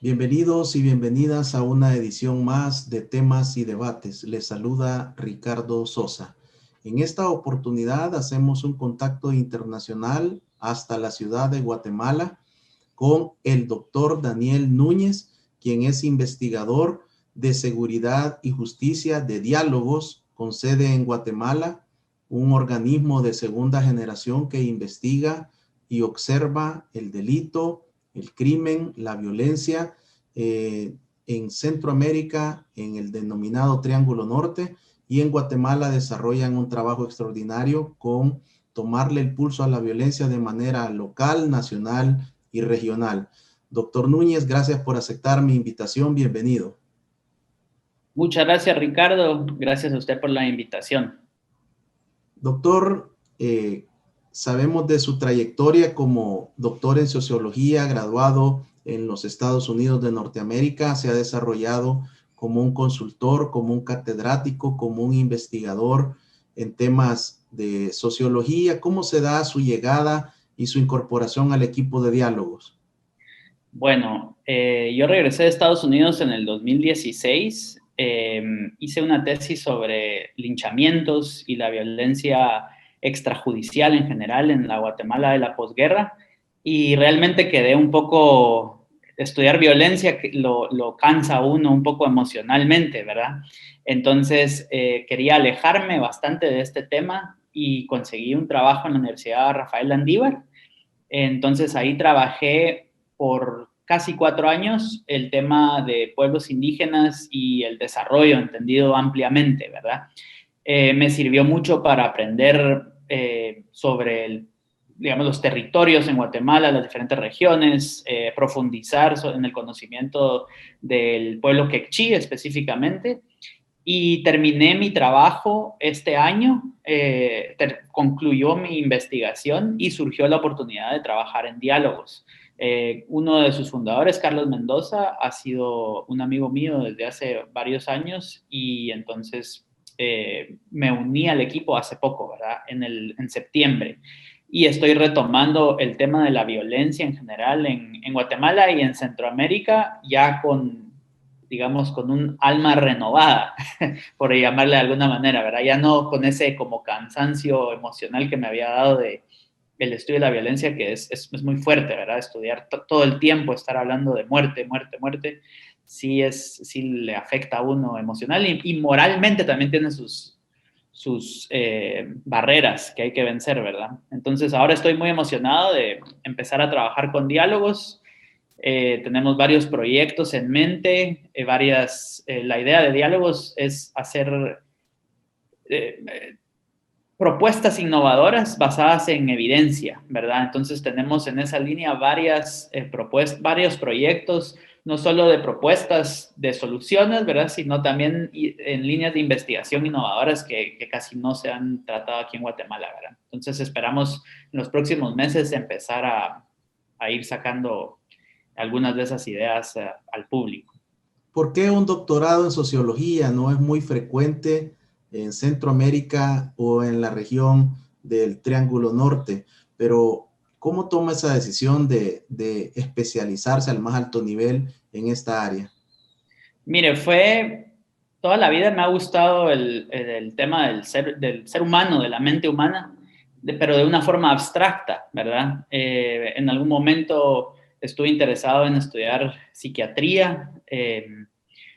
Bienvenidos y bienvenidas a una edición más de Temas y Debates. Les saluda Ricardo Sosa. En esta oportunidad hacemos un contacto internacional hasta la ciudad de Guatemala con el doctor Daniel Núñez, quien es investigador de seguridad y justicia de Diálogos, con sede en Guatemala, un organismo de segunda generación que investiga y observa el delito, el crimen, la violencia en Centroamérica, en el denominado Triángulo Norte, y en Guatemala desarrollan un trabajo extraordinario con tomarle el pulso a la violencia de manera local, nacional y regional. Doctor Núñez, gracias por aceptar mi invitación. Bienvenido. Muchas gracias, Ricardo. Gracias a usted por la invitación. Doctor, sabemos de su trayectoria como doctor en sociología, graduado en los Estados Unidos de Norteamérica. Se ha desarrollado como un consultor, como un catedrático, como un investigador en temas de sociología. ¿Cómo se da su llegada y su incorporación al equipo de Diálogos? Bueno, yo regresé de Estados Unidos en el 2016. Hice una tesis sobre linchamientos y la violencia extrajudicial en general en la Guatemala de la posguerra, y realmente quedé un poco, estudiar violencia lo cansa a uno un poco emocionalmente, ¿verdad? Entonces quería alejarme bastante de este tema y conseguí un trabajo en la Universidad Rafael Landívar. Entonces ahí trabajé por casi 4 años el tema de pueblos indígenas y el desarrollo entendido ampliamente, ¿verdad? Me sirvió mucho para aprender sobre digamos, los territorios en Guatemala, las diferentes regiones, profundizar en el conocimiento del pueblo quechí específicamente. Y terminé mi trabajo este año, concluyó mi investigación y surgió la oportunidad de trabajar en Diálogos. Uno de sus fundadores, Carlos Mendoza, ha sido un amigo mío desde hace varios años, y entonces me uní al equipo hace poco, ¿verdad? En septiembre. Y estoy retomando el tema de la violencia en general en Guatemala y en Centroamérica, ya digamos, con un alma renovada, por llamarle de alguna manera, ¿verdad? Ya no con ese como cansancio emocional que me había dado el estudio de la violencia, que es muy fuerte, ¿verdad? Estudiar todo el tiempo, estar hablando de muerte, muerte, muerte, sí le afecta a uno emocional y moralmente también tiene sus barreras que hay que vencer, ¿verdad? Entonces ahora estoy muy emocionado de empezar a trabajar con Diálogos. Tenemos varios proyectos en mente, la idea de Diálogos es hacer propuestas innovadoras basadas en evidencia, ¿verdad? Entonces tenemos en esa línea varios proyectos, no solo de propuestas de soluciones, ¿verdad? Sino también en líneas de investigación innovadoras que casi no se han tratado aquí en Guatemala, ¿verdad? Entonces esperamos en los próximos meses empezar a ir sacando algunas de esas ideas al público. ¿Por qué un doctorado en sociología? No es muy frecuente en Centroamérica o en la región del Triángulo Norte, pero ¿cómo toma esa decisión de especializarse al más alto nivel en esta área? Mire, toda la vida me ha gustado el tema del ser humano, de la mente humana, pero de una forma abstracta, ¿verdad? En algún momento estuve interesado en estudiar psiquiatría.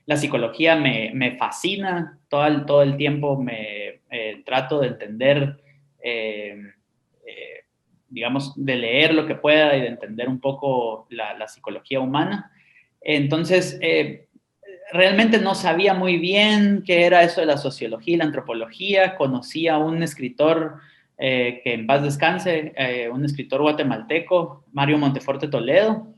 La psicología me fascina, todo el tiempo trato de entender, digamos, de leer lo que pueda y de entender un poco la psicología humana. Entonces, realmente no sabía muy bien qué era eso de la sociología y la antropología. Conocí a un escritor que en paz descanse, un escritor guatemalteco, Mario Monteforte Toledo,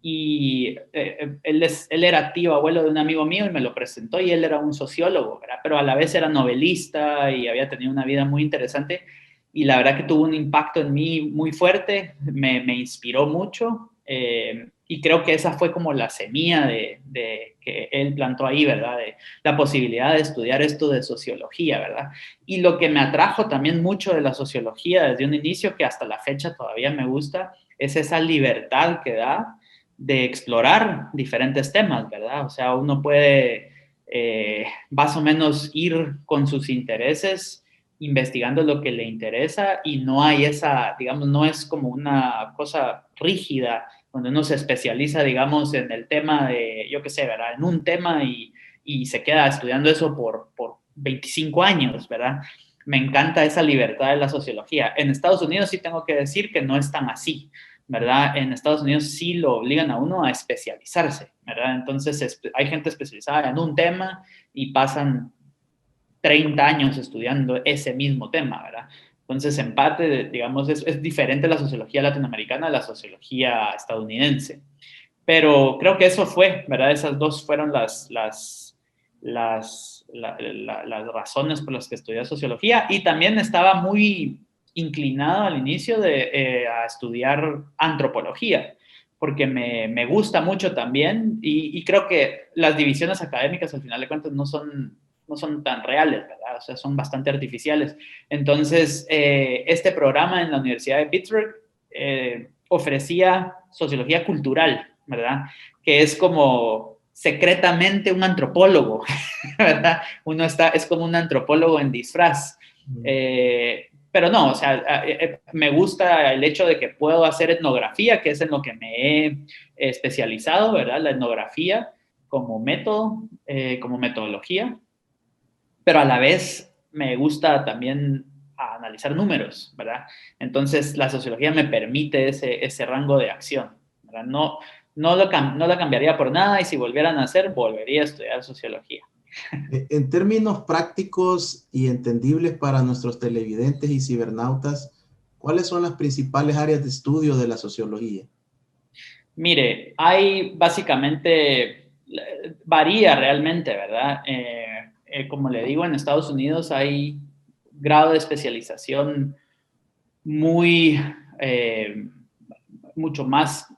y él era tío abuelo de un amigo mío y me lo presentó, y él era un sociólogo, ¿verdad? Pero a la vez era novelista y había tenido una vida muy interesante, y la verdad que tuvo un impacto en mí muy fuerte, me inspiró mucho. Y creo que esa fue como la semilla de que él plantó ahí, ¿verdad? De la posibilidad de estudiar esto de sociología, ¿verdad? Y lo que me atrajo también mucho de la sociología desde un inicio, que hasta la fecha todavía me gusta, es esa libertad que da de explorar diferentes temas, ¿verdad? O sea, uno puede más o menos ir con sus intereses investigando lo que le interesa y no hay esa, digamos, no es como una cosa rígida donde uno se especializa, digamos, en el tema de, yo qué sé, ¿verdad? En un tema y se queda estudiando eso por 25 años, ¿verdad? Me encanta esa libertad de la sociología. En Estados Unidos sí tengo que decir que no es tan así, ¿verdad? En Estados Unidos sí lo obligan a uno a especializarse, ¿verdad? Entonces hay gente especializada en un tema y pasan 30 años estudiando ese mismo tema, ¿verdad? Entonces, en parte, digamos, es diferente la sociología latinoamericana a la sociología estadounidense. Pero creo que eso fue, ¿verdad? Esas dos fueron las razones por las que estudié sociología y también estaba muy inclinado al inicio a estudiar antropología, porque me gusta mucho también y creo que las divisiones académicas al final de cuentas no son tan reales, ¿verdad? O sea, son bastante artificiales. Entonces, este programa en la Universidad de Pittsburgh ofrecía sociología cultural, ¿verdad? Que es como secretamente un antropólogo, ¿verdad? Es como un antropólogo en disfraz. Pero no, o sea, me gusta el hecho de que puedo hacer etnografía, que es en lo que me he especializado, ¿verdad? La etnografía como método, como metodología, pero a la vez me gusta también analizar números, ¿verdad? Entonces, la sociología me permite ese rango de acción, ¿verdad? No lo cambiaría por nada y si volvieran a hacer, volvería a estudiar sociología. En términos prácticos y entendibles para nuestros televidentes y cibernautas, ¿cuáles son las principales áreas de estudio de la sociología? Mire, hay básicamente, varía realmente, ¿verdad? Como le digo, en Estados Unidos hay grado de especialización muy, eh, mucho más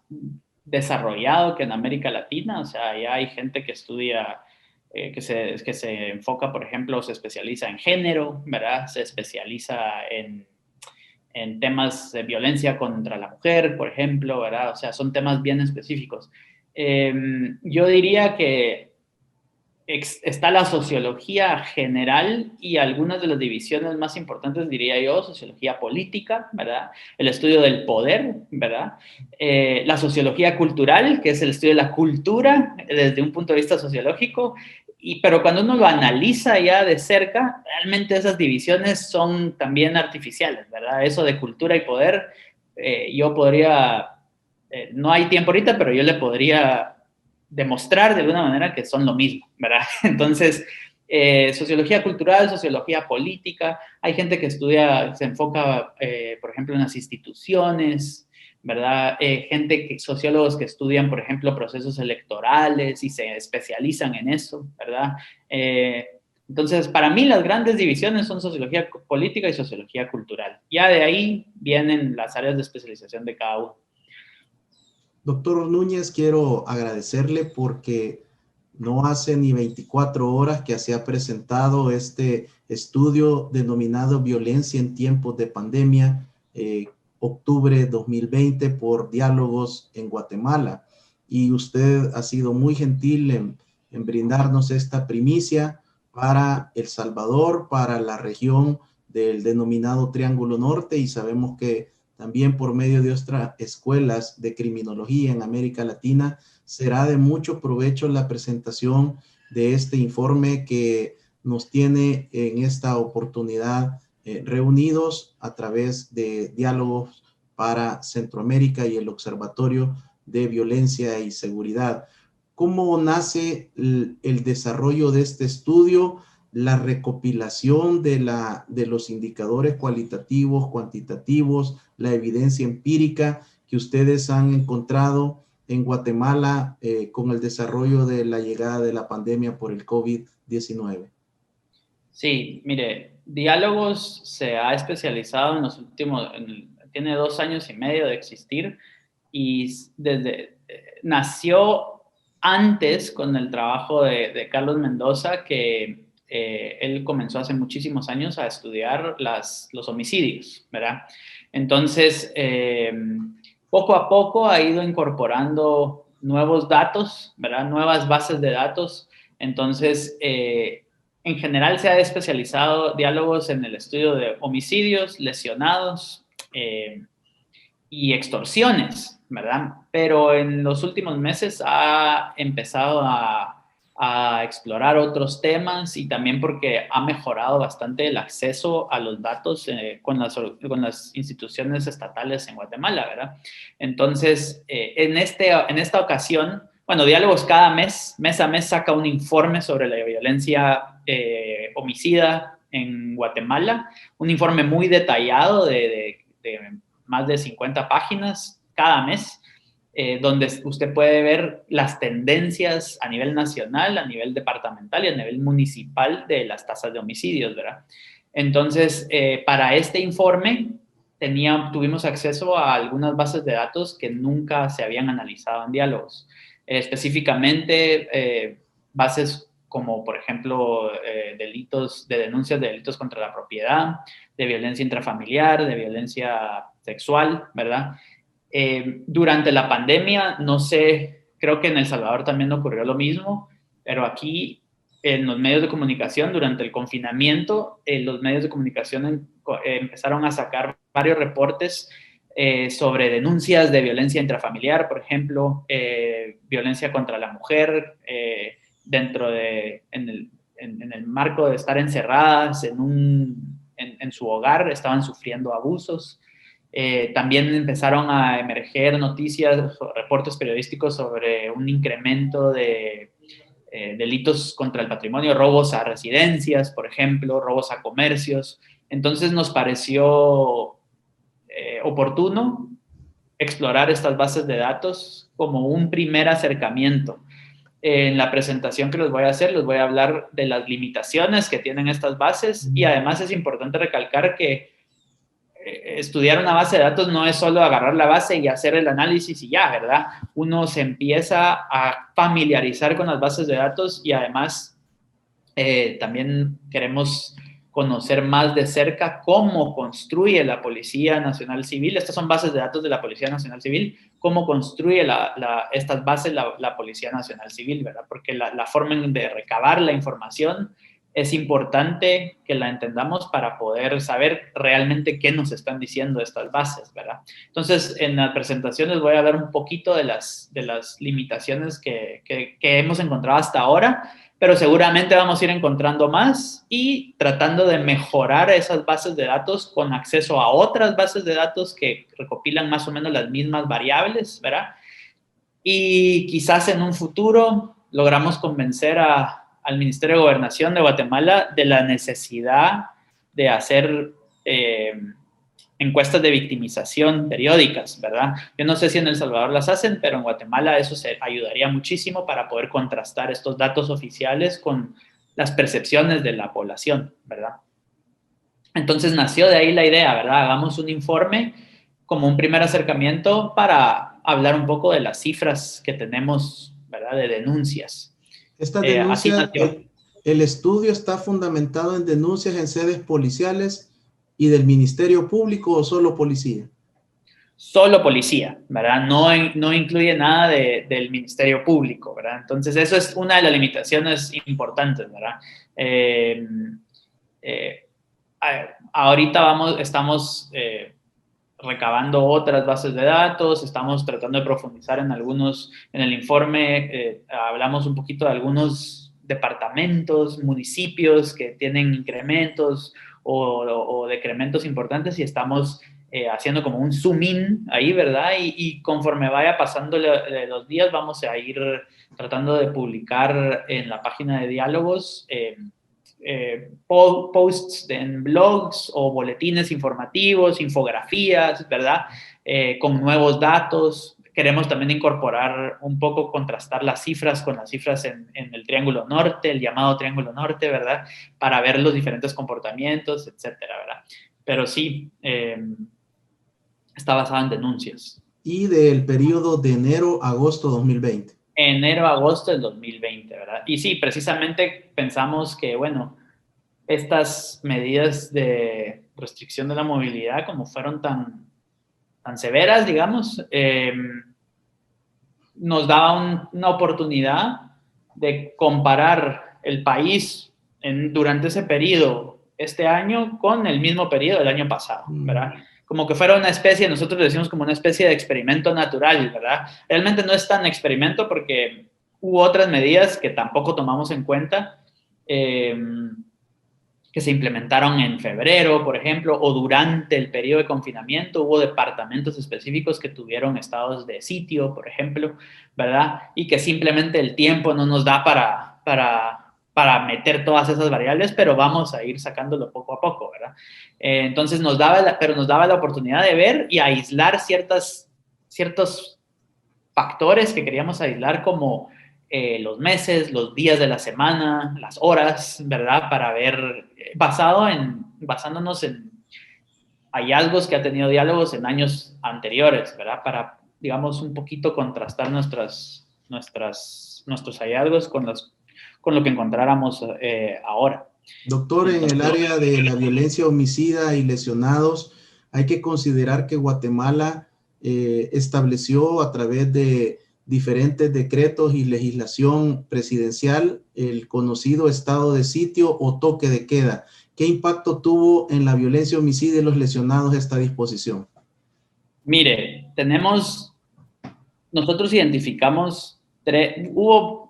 desarrollado que en América Latina, o sea, ya hay gente que estudia, que se enfoca, por ejemplo, se especializa en género, ¿verdad? Se especializa en temas de violencia contra la mujer, por ejemplo, ¿verdad? O sea, son temas bien específicos. Yo diría que está la sociología general y algunas de las divisiones más importantes, diría yo, sociología política, ¿verdad? El estudio del poder, ¿verdad? La sociología cultural, que es el estudio de la cultura desde un punto de vista sociológico, pero cuando uno lo analiza ya de cerca, realmente esas divisiones son también artificiales, ¿verdad? Eso de cultura y poder, yo podría, no hay tiempo ahorita, pero yo le podría demostrar de alguna manera que son lo mismo, ¿verdad? Entonces, sociología cultural, sociología política, hay gente que estudia, se enfoca, por ejemplo, en las instituciones, ¿verdad? Sociólogos que estudian, por ejemplo, procesos electorales y se especializan en eso, ¿verdad? Entonces, para mí las grandes divisiones son sociología política y sociología cultural. Ya de ahí vienen las áreas de especialización de cada uno. Doctor Núñez, quiero agradecerle porque no hace ni 24 horas que se ha presentado este estudio denominado Violencia en tiempos de pandemia, octubre 2020 por Diálogos en Guatemala. Y usted ha sido muy gentil en brindarnos esta primicia para El Salvador, para la región del denominado Triángulo Norte, y sabemos que también por medio de otras escuelas de criminología en América Latina, será de mucho provecho la presentación de este informe que nos tiene en esta oportunidad reunidos a través de Diálogos para Centroamérica y el Observatorio de Violencia y Seguridad. ¿Cómo nace el desarrollo de este estudio? La recopilación de los indicadores cualitativos, cuantitativos, la evidencia empírica que ustedes han encontrado en Guatemala con el desarrollo de la llegada de la pandemia por el COVID-19. Sí, mire, Diálogos se ha especializado en los últimos, tiene 2 años y medio de existir y nació antes con el trabajo de Carlos Mendoza, que él comenzó hace muchísimos años a estudiar los homicidios, ¿verdad? Entonces, poco a poco ha ido incorporando nuevos datos, ¿verdad? Nuevas bases de datos. Entonces, en general se ha especializado diálogos en el estudio de homicidios, lesionados y extorsiones, ¿verdad? Pero en los últimos meses ha empezado a explorar otros temas y también porque ha mejorado bastante el acceso a los datos con las instituciones estatales en Guatemala, ¿verdad? Entonces, en esta ocasión, bueno, Diálogos cada mes a mes, saca un informe sobre la violencia homicida en Guatemala, un informe muy detallado de más de 50 páginas cada mes, donde usted puede ver las tendencias a nivel nacional, a nivel departamental y a nivel municipal de las tasas de homicidios, ¿verdad? Entonces, para este informe tuvimos acceso a algunas bases de datos que nunca se habían analizado en diálogos. Específicamente, bases como, por ejemplo, denuncias de delitos contra la propiedad, de violencia intrafamiliar, de violencia sexual, ¿verdad? Durante la pandemia, no sé, creo que en El Salvador también ocurrió lo mismo, pero aquí en los medios de comunicación, durante el confinamiento, los medios de comunicación empezaron a sacar varios reportes sobre denuncias de violencia intrafamiliar, por ejemplo, violencia contra la mujer, en el marco de estar encerradas en su hogar, estaban sufriendo abusos. También empezaron a emerger noticias o reportes periodísticos sobre un incremento de delitos contra el patrimonio, robos a residencias, por ejemplo, robos a comercios. Entonces nos pareció oportuno explorar estas bases de datos como un primer acercamiento. En la presentación que les voy a hacer, les voy a hablar de las limitaciones que tienen estas bases y además es importante recalcar que estudiar una base de datos no es solo agarrar la base y hacer el análisis y ya, ¿verdad? Uno se empieza a familiarizar con las bases de datos y además también queremos conocer más de cerca cómo construye la Policía Nacional Civil. Estas son bases de datos de la Policía Nacional Civil, cómo construye estas bases la Policía Nacional Civil, ¿verdad? Porque la forma de recabar la información es importante que la entendamos para poder saber realmente qué nos están diciendo estas bases, ¿verdad? Entonces, en la presentación les voy a hablar un poquito de las limitaciones que hemos encontrado hasta ahora, pero seguramente vamos a ir encontrando más y tratando de mejorar esas bases de datos con acceso a otras bases de datos que recopilan más o menos las mismas variables, ¿verdad? Y quizás en un futuro logramos convencer al Ministerio de Gobernación de Guatemala de la necesidad de hacer encuestas de victimización periódicas, ¿verdad? Yo no sé si en El Salvador las hacen, pero en Guatemala eso se ayudaría muchísimo para poder contrastar estos datos oficiales con las percepciones de la población, ¿verdad? Entonces nació de ahí la idea, ¿verdad? Hagamos un informe como un primer acercamiento para hablar un poco de las cifras que tenemos, ¿verdad? De denuncias. Estas Así denuncias, nació. el estudio está fundamentado en denuncias en sedes policiales y del Ministerio Público o solo policía. Solo policía, ¿verdad? No incluye nada del Ministerio Público, ¿verdad? Entonces, eso es una de las limitaciones importantes, ¿verdad? Ahorita estamos recabando otras bases de datos, estamos tratando de profundizar en el informe hablamos un poquito de algunos departamentos, municipios que tienen incrementos o decrementos importantes y estamos haciendo como un zoom in ahí, ¿verdad? Y conforme vaya pasando los días vamos a ir tratando de publicar en la página de diálogos posts en blogs o boletines informativos, infografías, ¿verdad? Con nuevos datos. Queremos también incorporar un poco, contrastar las cifras con las cifras en el Triángulo Norte, el llamado Triángulo Norte, ¿verdad? Para ver los diferentes comportamientos, etcétera, ¿verdad? Pero sí, está basada en denuncias. y del periodo de enero a agosto 2020. Enero a agosto del 2020, ¿verdad? Y sí, precisamente pensamos que, bueno, estas medidas de restricción de la movilidad, como fueron tan severas, digamos, nos daba una oportunidad de comparar el país durante ese periodo, este año, con el mismo periodo del año pasado, ¿verdad? Como que fuera una especie, nosotros le decimos como una especie de experimento natural, ¿verdad? Realmente no es tan experimento porque hubo otras medidas que tampoco tomamos en cuenta, que se implementaron en febrero, por ejemplo, o durante el periodo de confinamiento. Hubo departamentos específicos que tuvieron estados de sitio, por ejemplo, ¿verdad? Y que simplemente el tiempo no nos da para meter todas esas variables, pero vamos a ir sacándolo poco a poco, ¿verdad? Entonces nos daba la oportunidad de ver y aislar ciertos factores que queríamos aislar, como los meses, los días de la semana, las horas, ¿verdad? Para ver, basándonos en hallazgos que ha tenido diálogos en años anteriores, ¿verdad? Para, digamos, un poquito contrastar nuestros hallazgos con lo que encontráramos ahora. Doctor, en el área de la violencia homicida y lesionados, hay que considerar que Guatemala estableció a través de diferentes decretos y legislación presidencial el conocido estado de sitio o toque de queda. ¿Qué impacto tuvo en la violencia homicida y los lesionados esta disposición? Mire, nosotros identificamos,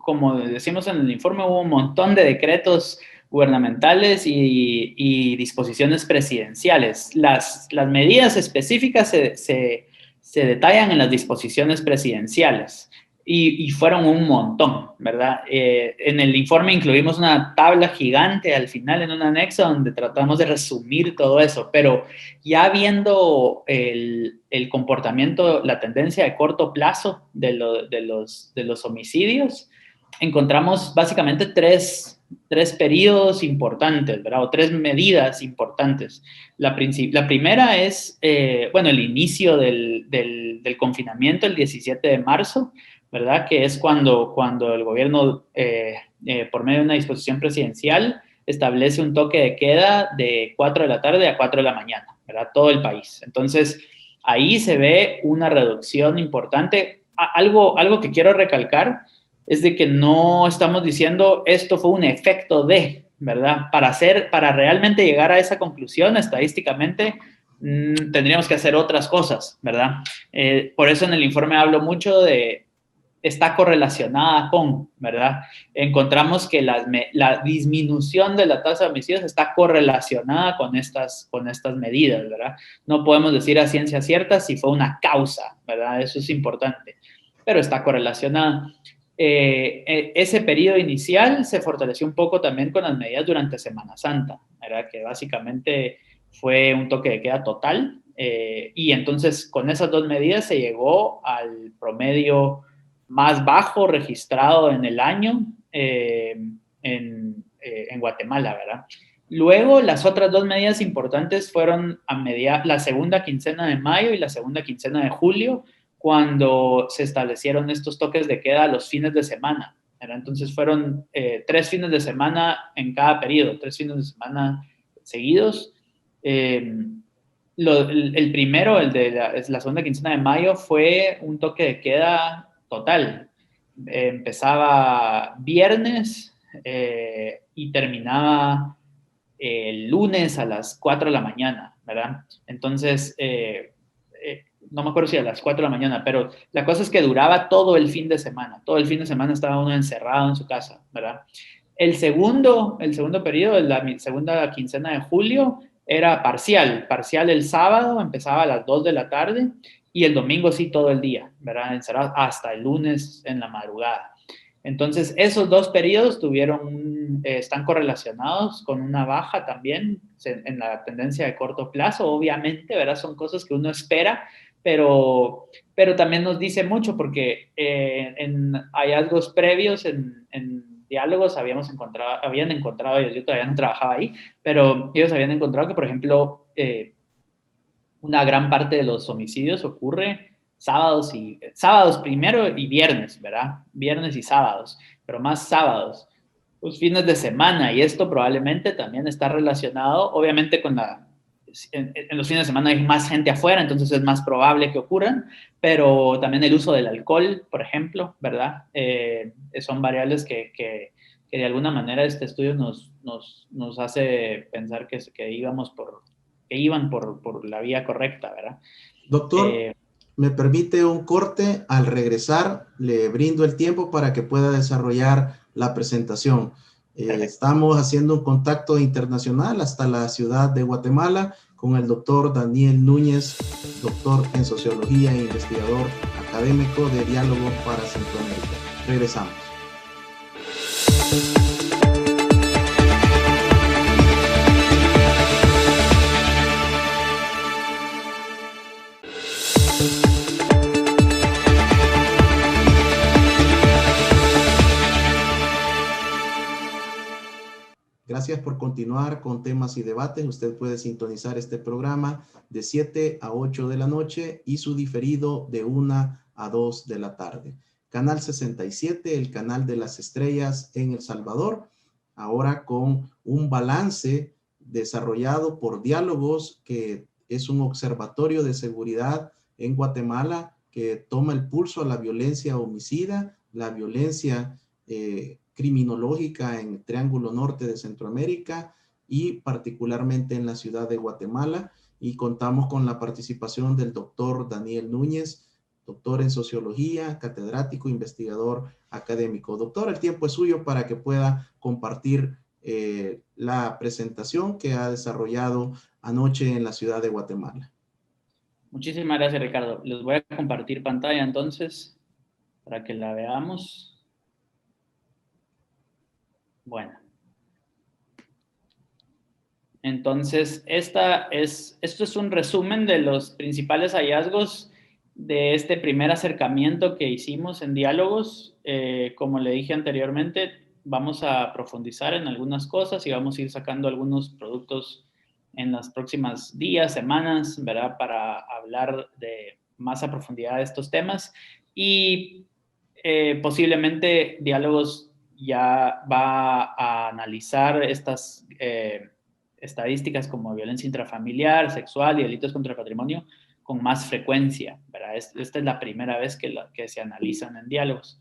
como decimos en el informe, hubo un montón de decretos gubernamentales y disposiciones presidenciales. Las medidas específicas se detallan en las disposiciones presidenciales y fueron un montón, ¿verdad? En el informe incluimos una tabla gigante al final en un anexo donde tratamos de resumir todo eso, pero ya viendo el comportamiento, la tendencia de corto plazo de los homicidios, encontramos básicamente tres periodos importantes, ¿verdad? O tres medidas importantes. La primera es, bueno, el inicio del confinamiento, el 17 de marzo, ¿verdad? Que es cuando el gobierno, por medio de una disposición presidencial, establece un toque de queda de 4 de la tarde a 4 de la mañana, ¿verdad? Todo el país. Entonces, ahí se ve una reducción importante. Algo que quiero recalcar es de que no estamos diciendo esto fue un efecto de, ¿verdad? Para realmente llegar a esa conclusión estadísticamente, tendríamos que hacer otras cosas, ¿verdad? Por eso en el informe hablo mucho de está correlacionada con, ¿verdad? Encontramos que la disminución de la tasa de homicidios está correlacionada con estas medidas, ¿verdad? No podemos decir a ciencia cierta si fue una causa, ¿verdad? Eso es importante, pero está correlacionada. Ese periodo inicial se fortaleció un poco también con las medidas durante Semana Santa, ¿verdad? Que básicamente fue un toque de queda total, y entonces con esas dos medidas se llegó al promedio más bajo registrado en el año en Guatemala, ¿verdad? Luego, las otras dos medidas importantes fueron la segunda quincena de mayo y la segunda quincena de julio, cuando se establecieron estos toques de queda los fines de semana, ¿verdad? Entonces fueron 3 fines de semana en cada periodo, 3 fines de semana seguidos. El primero, el de la segunda quincena de mayo, fue un toque de queda total. Empezaba viernes y terminaba el lunes a las 4 de la mañana, ¿verdad? Entonces, no me acuerdo si a las 4 de la mañana, pero la cosa es que duraba todo el fin de semana. Todo el fin de semana estaba uno encerrado en su casa, ¿verdad? El segundo periodo, la segunda quincena de julio, era parcial el sábado, empezaba a las 2 de la tarde, y el domingo sí todo el día, ¿verdad? Encerrado hasta el lunes en la madrugada. Entonces, esos dos periodos están correlacionados con una baja también en la tendencia de corto plazo, obviamente, ¿verdad? Son cosas que uno espera, pero también nos dice mucho porque en hallazgos previos, en diálogos, habían encontrado, yo todavía no trabajaba ahí, pero ellos habían encontrado que, por ejemplo, una gran parte de los homicidios ocurre sábados primero y viernes, ¿verdad? Viernes y sábados, pero más sábados, los fines de semana, y esto probablemente también está relacionado, obviamente, en los fines de semana hay más gente afuera, entonces es más probable que ocurran, pero también el uso del alcohol, por ejemplo, ¿verdad? Son variables que de alguna manera este estudio nos hace pensar que iban por la vía correcta, ¿verdad? Doctor, me permite un corte. Al regresar, le brindo el tiempo para que pueda desarrollar la presentación. Estamos haciendo un contacto internacional hasta la ciudad de Guatemala con el doctor Daniel Núñez, doctor en sociología e investigador académico de Diálogo para Centroamérica. Regresamos. Gracias por continuar con temas y debates. Usted puede sintonizar este programa de 7 a 8 de la noche y su diferido de 1 a 2 de la tarde. Canal 67, el canal de las estrellas en El Salvador, ahora con un balance desarrollado por Diálogos, que es un observatorio de seguridad en Guatemala que toma el pulso a la violencia homicida, la violencia criminológica en el Triángulo Norte de Centroamérica y particularmente en la ciudad de Guatemala. Y contamos con la participación del doctor Daniel Núñez, doctor en sociología, catedrático, investigador académico. Doctor, el tiempo es suyo para que pueda compartir la presentación que ha desarrollado anoche en la ciudad de Guatemala. Muchísimas gracias, Ricardo. Les voy a compartir pantalla entonces para que la veamos. Bueno. Entonces, esto es un resumen de los principales hallazgos de este primer acercamiento que hicimos en Diálogos. Como le dije anteriormente, vamos a profundizar en algunas cosas y vamos a ir sacando algunos productos en las próximas días, semanas, ¿verdad? Para hablar más a profundidad de estos temas. Y posiblemente Diálogos ya va a analizar estas estadísticas como violencia intrafamiliar, sexual y delitos contra el patrimonio con más frecuencia, ¿verdad? Esta es la primera vez que se analizan en Diálogos.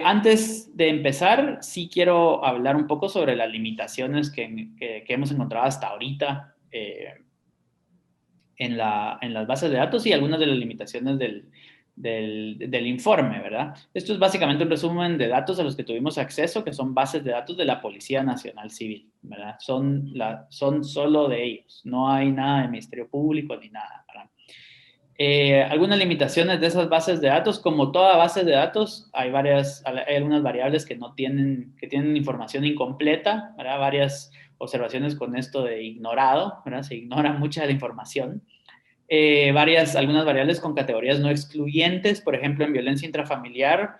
Antes de empezar, sí quiero hablar un poco sobre las limitaciones que hemos encontrado hasta ahorita en las bases de datos y algunas de las limitaciones del informe, ¿verdad? Esto es básicamente un resumen de datos a los que tuvimos acceso, que son bases de datos de la Policía Nacional Civil, ¿verdad? Son solo de ellos, no hay nada de Ministerio Público ni nada, ¿verdad? Algunas limitaciones de esas bases de datos, como toda base de datos, hay algunas variables que tienen información incompleta, ¿verdad? Varias observaciones con esto de ignorado, ¿verdad? Se ignora mucha de la información. Algunas variables con categorías no excluyentes, por ejemplo, en violencia intrafamiliar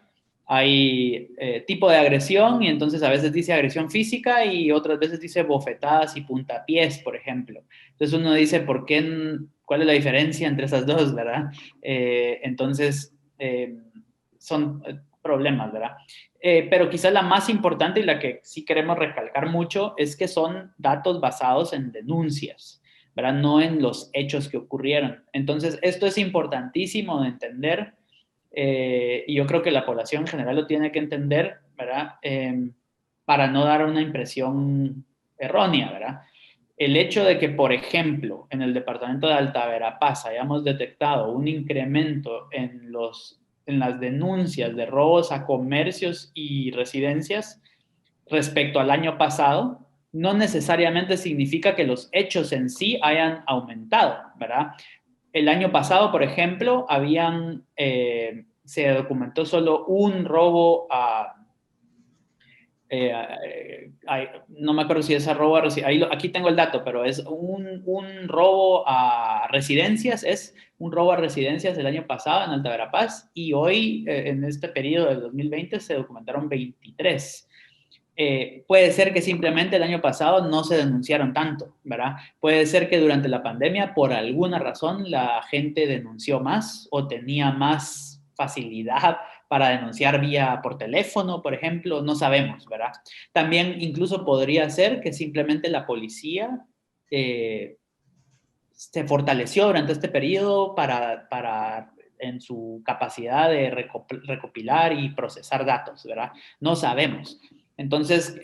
hay tipo de agresión y entonces a veces dice agresión física y otras veces dice bofetadas y puntapiés, por ejemplo. Entonces uno dice, ¿cuál es la diferencia entre esas dos, verdad? Entonces, son problemas, ¿verdad? Pero quizás la más importante y la que sí queremos recalcar mucho es que son datos basados en denuncias, ¿verdad? No en los hechos que ocurrieron. Entonces, esto es importantísimo de entender y yo creo que la población en general lo tiene que entender, ¿verdad? Para no dar una impresión errónea, ¿verdad? El hecho de que, por ejemplo, en el departamento de Alta Verapaz hayamos detectado un incremento en las denuncias de robos a comercios y residencias respecto al año pasado, no necesariamente significa que los hechos en sí hayan aumentado, ¿verdad? El año pasado, por ejemplo, se documentó solo un robo no me acuerdo si es robo a aquí tengo el dato, pero es un robo a residencias, es un robo a residencias el año pasado en Alta Verapaz y hoy, en este periodo del 2020, se documentaron 23. puede ser que simplemente el año pasado no se denunciaron tanto, ¿verdad? Puede ser que durante la pandemia, por alguna razón, la gente denunció más o tenía más facilidad para denunciar por teléfono, por ejemplo, no sabemos, ¿verdad? También incluso podría ser que simplemente la policía se fortaleció durante este periodo en su capacidad de recopilar y procesar datos, ¿verdad? No sabemos. Entonces,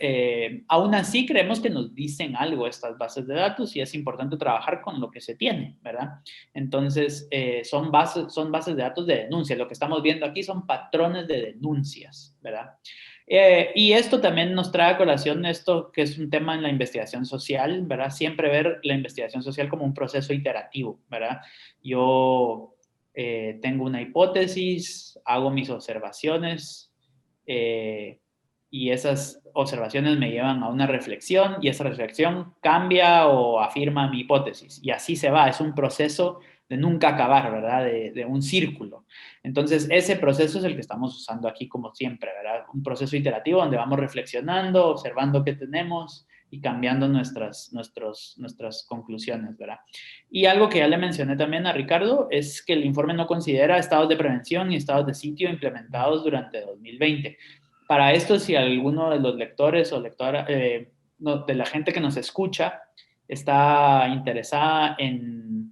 aún así creemos que nos dicen algo estas bases de datos y es importante trabajar con lo que se tiene, ¿verdad? Entonces, son bases de datos de denuncia. Lo que estamos viendo aquí son patrones de denuncias, ¿verdad? Y esto también nos trae a colación esto que es un tema en la investigación social, ¿verdad? Siempre ver la investigación social como un proceso iterativo, ¿verdad? Yo tengo una hipótesis, hago mis observaciones y esas observaciones me llevan a una reflexión y esa reflexión cambia o afirma mi hipótesis. Y así se va, es un proceso de nunca acabar, ¿verdad? De un círculo. Entonces, ese proceso es el que estamos usando aquí como siempre, ¿verdad? Un proceso iterativo donde vamos reflexionando, observando qué tenemos y cambiando nuestras conclusiones, ¿verdad? Y algo que ya le mencioné también a Ricardo es que el informe no considera estados de prevención ni estados de sitio implementados durante 2020. Para esto, si alguno de los lectores o lectora, de la gente que nos escucha está interesada en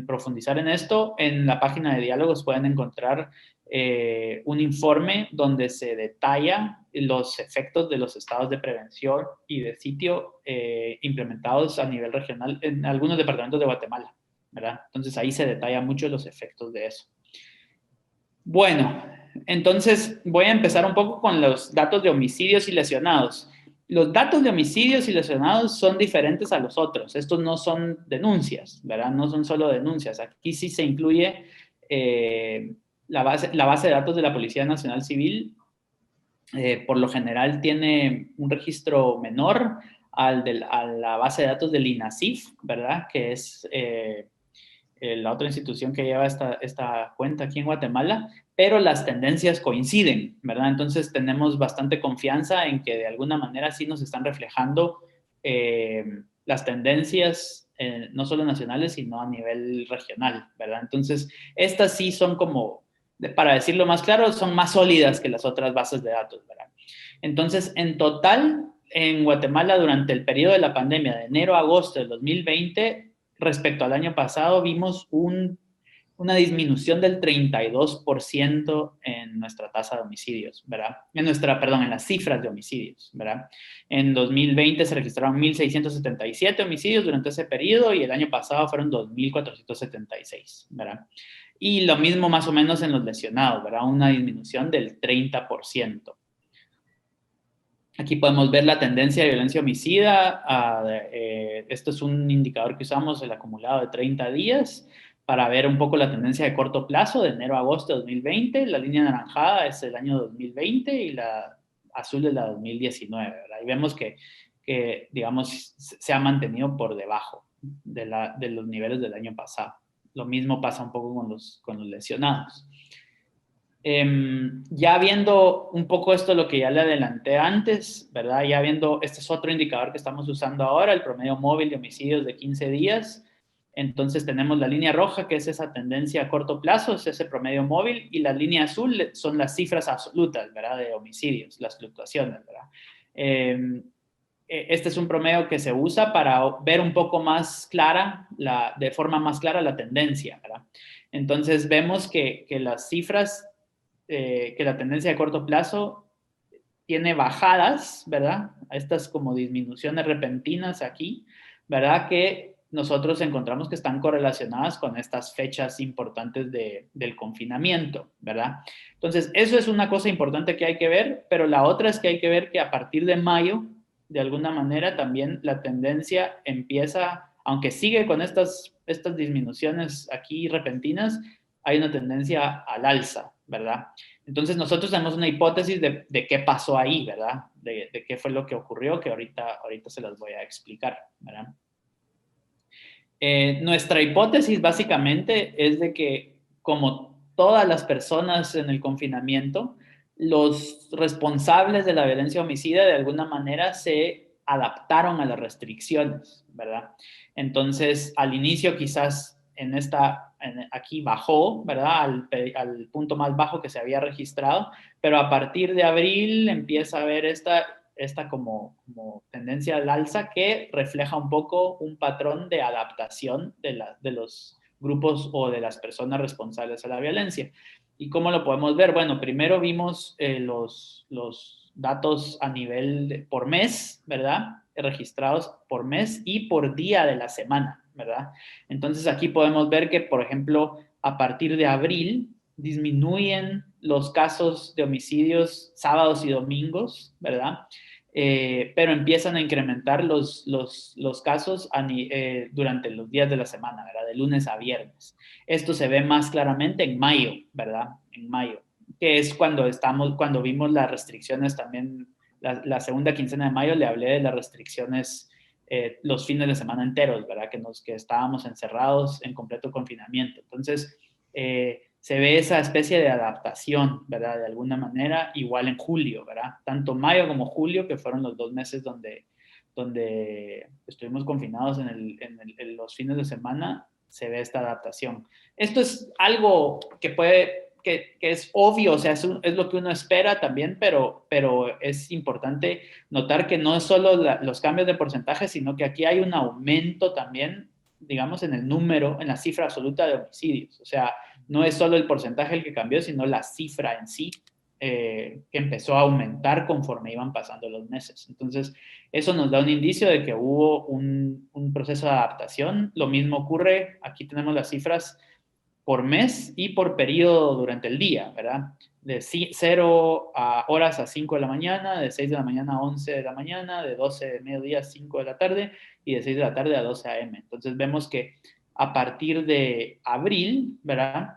profundizar en esto, en la página de Diálogos pueden encontrar un informe donde se detalla los efectos de los estados de prevención y de sitio implementados a nivel regional en algunos departamentos de Guatemala, ¿verdad? Entonces ahí se detalla mucho los efectos de eso. Bueno, entonces voy a empezar un poco con los datos de homicidios y lesionados. Los datos de homicidios y lesionados son diferentes a los otros. Estos no son denuncias, ¿verdad? No son solo denuncias. Aquí sí se incluye la base de datos de la Policía Nacional Civil. Por lo general tiene un registro menor a la base de datos del INASIF, ¿verdad? Que es la otra institución que lleva esta cuenta aquí en Guatemala, pero las tendencias coinciden, ¿verdad? Entonces tenemos bastante confianza en que de alguna manera sí nos están reflejando las tendencias, no solo nacionales, sino a nivel regional, ¿verdad? Entonces, estas sí son como, para decirlo más claro, son más sólidas que las otras bases de datos, ¿verdad? Entonces, en total, en Guatemala, durante el periodo de la pandemia, de enero a agosto del 2020, respecto al año pasado, vimos una disminución del 32% en nuestra tasa de homicidios, ¿verdad? En las cifras de homicidios, ¿verdad? En 2020 se registraron 1,677 homicidios durante ese periodo y el año pasado fueron 2,476, ¿verdad? Y lo mismo más o menos en los lesionados, ¿verdad? Una disminución del 30%. Aquí podemos ver la tendencia de violencia homicida. Esto es un indicador que usamos, el acumulado de 30 días, para ver un poco la tendencia de corto plazo, de enero a agosto de 2020. La línea anaranjada es el año 2020 y la azul es la 2019, ¿verdad? Y vemos que digamos, se ha mantenido por debajo de los niveles del año pasado. Lo mismo pasa un poco con los lesionados. Ya viendo un poco esto, lo que ya le adelanté antes, ¿verdad? Ya viendo, este es otro indicador que estamos usando ahora, el promedio móvil de homicidios de 15 días. Entonces tenemos la línea roja, que es esa tendencia a corto plazo, es ese promedio móvil, y la línea azul son las cifras absolutas, ¿verdad? De homicidios, las fluctuaciones, ¿verdad? Este es un promedio que se usa para ver un poco más clara, de forma más clara la tendencia, ¿verdad? Entonces vemos que las cifras que la tendencia de corto plazo tiene bajadas, ¿verdad? Estas como disminuciones repentinas aquí, ¿verdad? Que nosotros encontramos que están correlacionadas con estas fechas importantes del confinamiento, ¿verdad? Entonces, eso es una cosa importante que hay que ver, pero la otra es que hay que ver que a partir de mayo, de alguna manera, también la tendencia empieza, aunque sigue con estas disminuciones aquí repentinas, hay una tendencia al alza, ¿verdad? Entonces nosotros tenemos una hipótesis de qué pasó ahí, ¿verdad? De qué fue lo que ocurrió, que ahorita se las voy a explicar, ¿verdad? Nuestra hipótesis básicamente es de que como todas las personas en el confinamiento, los responsables de la violencia homicida de alguna manera se adaptaron a las restricciones, ¿verdad? Entonces, al inicio quizás aquí bajó, ¿verdad? Al punto más bajo que se había registrado, pero a partir de abril empieza a haber esta como tendencia al alza que refleja un poco un patrón de adaptación de los grupos o de las personas responsables a la violencia. ¿Y cómo lo podemos ver? Bueno, primero vimos los datos a nivel por mes, ¿verdad? Registrados por mes y por día de la semana, ¿verdad? Entonces aquí podemos ver que, por ejemplo, a partir de abril disminuyen los casos de homicidios sábados y domingos, ¿verdad? Pero empiezan a incrementar los casos durante los días de la semana, ¿verdad? De lunes a viernes. Esto se ve más claramente en mayo, ¿verdad? En mayo, que es cuando vimos las restricciones también, la segunda quincena de mayo le hablé de las restricciones los fines de semana enteros, ¿verdad? Que estábamos encerrados en completo confinamiento. Entonces, se ve esa especie de adaptación, ¿verdad? De alguna manera, igual en julio, ¿verdad? Tanto mayo como julio, que fueron los 2 meses donde estuvimos confinados en los fines de semana, se ve esta adaptación. Esto es algo que es obvio, o sea, es lo que uno espera también, pero es importante notar que no es solo los cambios de porcentaje, sino que aquí hay un aumento también, digamos, en el número, en la cifra absoluta de homicidios. O sea, no es solo el porcentaje el que cambió, sino la cifra en sí, que empezó a aumentar conforme iban pasando los meses. Entonces, eso nos da un indicio de que hubo un proceso de adaptación. Lo mismo ocurre, aquí tenemos las cifras por mes y por periodo durante el día, ¿verdad? De 0 horas a 5 de la mañana, de 6 de la mañana a 11 de la mañana, de 12 de mediodía a 5 de la tarde y de 6 de la tarde a 12 a.m. Entonces vemos que a partir de abril, ¿verdad?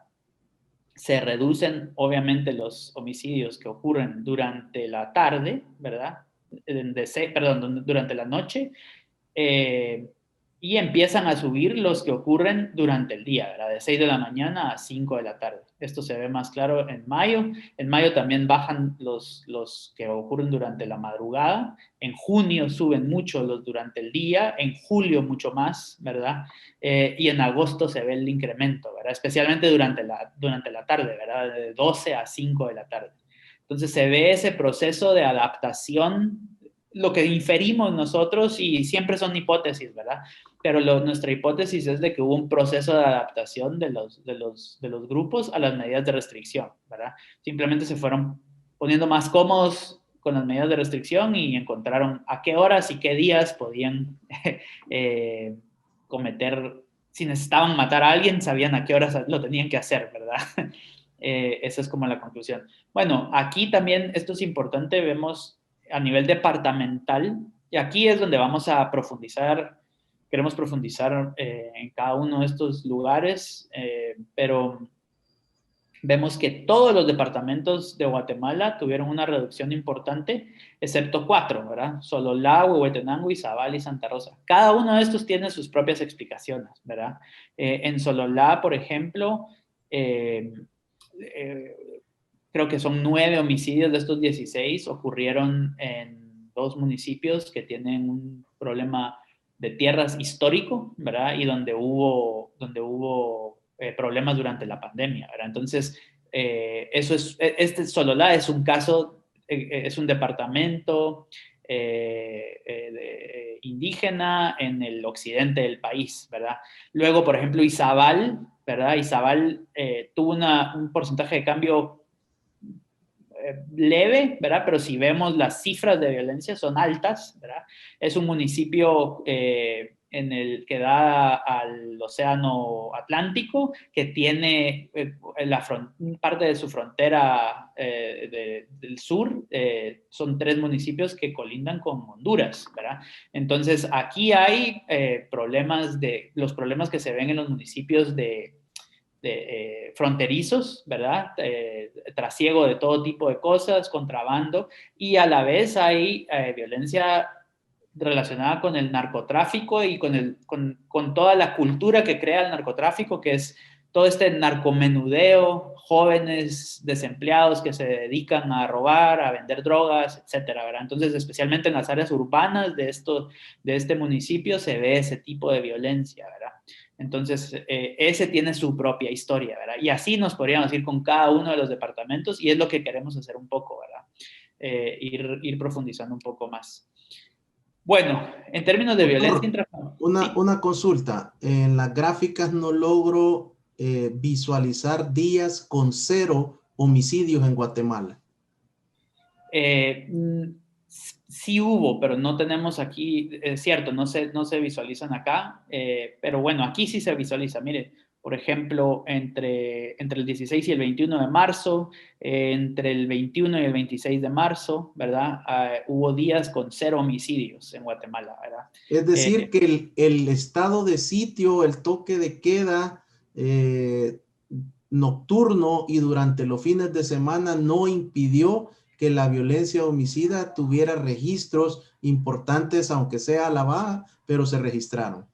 Se reducen obviamente los homicidios que ocurren durante la tarde, ¿verdad? Durante la noche, y empiezan a subir los que ocurren durante el día, ¿verdad? De 6 de la mañana a 5 de la tarde. Esto se ve más claro en mayo. En mayo también bajan los que ocurren durante la madrugada. En junio suben mucho los durante el día. En julio mucho más, ¿verdad? Y en agosto se ve el incremento, ¿verdad? Especialmente durante la tarde, ¿verdad? De 12 a 5 de la tarde. Entonces se ve ese proceso de adaptación, lo que inferimos nosotros, y siempre son hipótesis, ¿verdad? Pero nuestra hipótesis es de que hubo un proceso de adaptación de los grupos a las medidas de restricción, ¿verdad? Simplemente se fueron poniendo más cómodos con las medidas de restricción y encontraron a qué horas y qué días podían cometer, si necesitaban matar a alguien, sabían a qué horas lo tenían que hacer, ¿verdad? Esa es como la conclusión. Bueno, aquí también esto es importante, vemos a nivel departamental, y aquí es donde vamos a profundizar, queremos profundizar en cada uno de estos lugares, pero vemos que todos los departamentos de Guatemala tuvieron una reducción importante, excepto 4, ¿verdad? Sololá, Huehuetenango, Izabal y Santa Rosa. Cada uno de estos tiene sus propias explicaciones, ¿verdad? En Sololá, por ejemplo, creo que son 9 homicidios de estos 16 ocurrieron en 2 municipios que tienen un problema de tierras histórico, ¿verdad? Y donde hubo problemas durante la pandemia, ¿verdad? Entonces, Sololá es un caso, es un departamento indígena en el occidente del país, ¿verdad? Luego, por ejemplo, Izabal, ¿verdad? Izabal tuvo un porcentaje de cambio leve, ¿verdad? Pero si vemos las cifras de violencia son altas, ¿verdad? Es un municipio en el que da al océano Atlántico, que tiene parte de su frontera del sur, son 3 municipios que colindan con Honduras, ¿verdad? Entonces, aquí hay los problemas que se ven en los municipios fronterizos, ¿verdad? Trasiego de todo tipo de cosas, contrabando, y a la vez hay violencia relacionada con el narcotráfico y con toda la cultura que crea el narcotráfico, que es todo este narcomenudeo, jóvenes desempleados que se dedican a robar, a vender drogas, etcétera, ¿verdad? Entonces, especialmente en las áreas urbanas de este municipio se ve ese tipo de violencia, ¿verdad? Entonces, ese tiene su propia historia, ¿verdad? Y así nos podríamos ir con cada uno de los departamentos y es lo que queremos hacer un poco, ¿verdad? Ir profundizando un poco más. Bueno, en términos de violencia Doctor, intrafamiliar, una, ¿sí? una consulta. En las gráficas no logro visualizar días con 0 homicidios en Guatemala. Eh, sí hubo, pero no tenemos aquí, es cierto, no se visualizan acá, pero bueno, aquí sí se visualiza. Mire, por ejemplo, entre el 16 y el 21 de marzo, entre el 21 y el 26 de marzo, ¿verdad? Hubo días con 0 homicidios en Guatemala, ¿verdad? Es decir, que el estado de sitio, el toque de queda eh, nocturno y durante los fines de semana no impidió que la violencia homicida tuviera registros importantes, aunque sea a la baja, pero se registraron.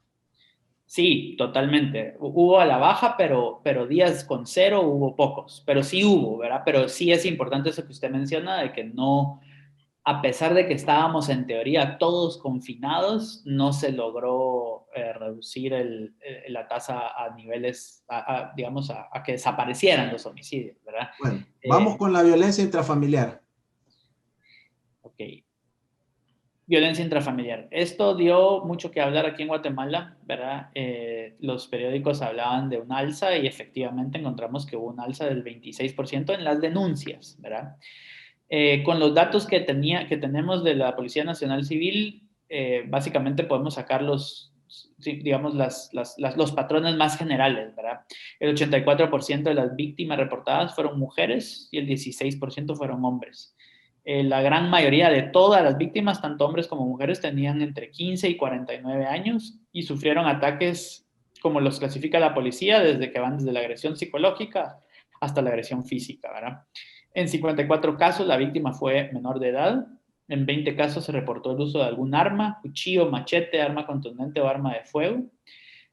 Sí, totalmente. Hubo a la baja, pero días con 0 hubo pocos, pero sí hubo, ¿verdad? Pero sí es importante eso que usted menciona, de que no, a pesar de que estábamos en teoría todos confinados, no se logró reducir la tasa a niveles, digamos, a que desaparecieran los homicidios, ¿verdad? Bueno, vamos Eh, con la violencia intrafamiliar. ok. Violencia intrafamiliar. Esto dio mucho que hablar aquí en Guatemala, ¿verdad? Los periódicos hablaban de un alza y efectivamente encontramos que hubo un alza del 26% en las denuncias, ¿verdad? Con los datos que tenemos de la Policía Nacional Civil, básicamente podemos sacar digamos, los patrones más generales, ¿verdad? El 84% de las víctimas reportadas fueron mujeres y el 16% fueron hombres. La gran mayoría de todas las víctimas, tanto hombres como mujeres, tenían entre 15 y 49 años y sufrieron ataques como los clasifica la policía, desde que van desde la agresión psicológica hasta la agresión física, ¿verdad? En 54 casos la víctima fue menor de edad. En 20 casos se reportó el uso de algún arma, cuchillo, machete, arma contundente o arma de fuego.